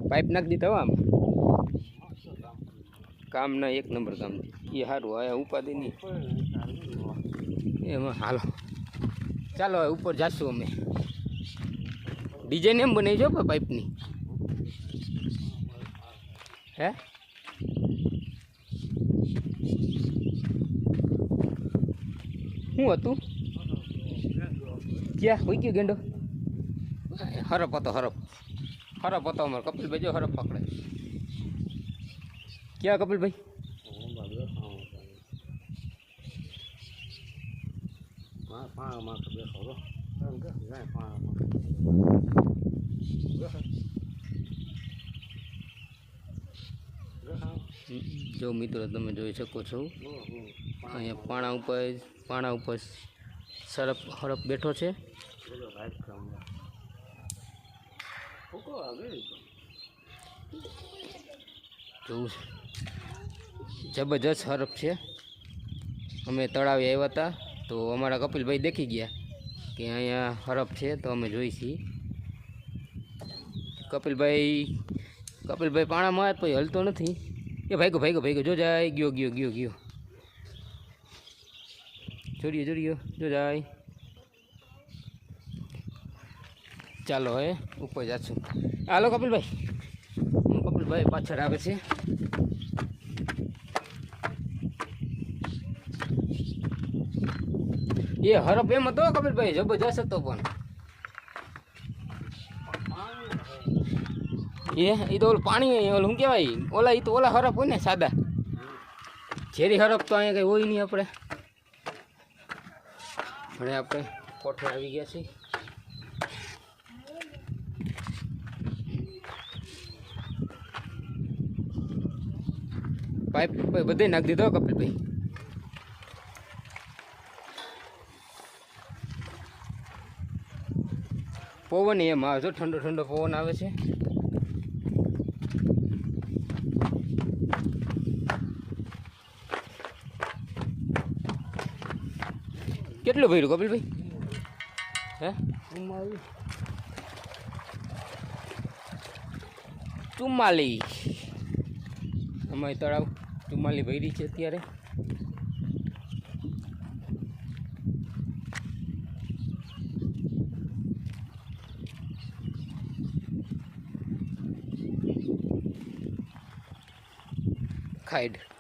pipe નાખી દીધા આમ કામ ના એક નંબર કામ એ સારું હવે ઉપાધિ નહીં એમાં હાલો ચાલો હવે ઉપર જાશું અમે ડિઝાઇન એમ બનાવી જો પાઇપની હે શું હતું ક્યાં હોય ગયો ગેંડો હરફ હતો હરફ હતો અમારે કપિલભાઈ જો હરફ પકડે ક્યાં કપિલભાઈ જો મિત્રો તમે જોઈ શકો છો અહીંયા પાણા ઉપર હરફ બેઠો છે જોવું જબરજસ્ત હરફ છે અમે તળાવે આવ્યા હતા તો અમારા કપિલભાઈ દેખી ગયા કે અહીંયા હરફ છે તો અમે જોઈ છીએ કપિલભાઈ પાણામાં પછી હલતો નથી એ ભાઈગો જો જાય ગયો જોડ્યો જો જાય ચાલો હવે ઉપર જાશું હાલો કપિલભાઈ પાછળ આવે છે એ હરફ એમ હતો કપિલભાઈ જબરજસ્ત હતો પણ એ તો ઓલું પાણી ઓલું શું કહેવાય ઓલા એ તો ઓલા હરફ હોય ને સાદા ઝેરી હરફ તો અહીંયા કંઈ હોય નહીં આપણે કોઠે આવી ગયા છીએ પાઇપ બધે નાખી દીધો કપિલભાઈ પવન એમ આવે છે ઠંડો પવન આવે છે કેટલું ભર્યું કપિલભાઈ હે 44 અમારી તળાવ 44 ભરી છે અત્યારે ખાઈડ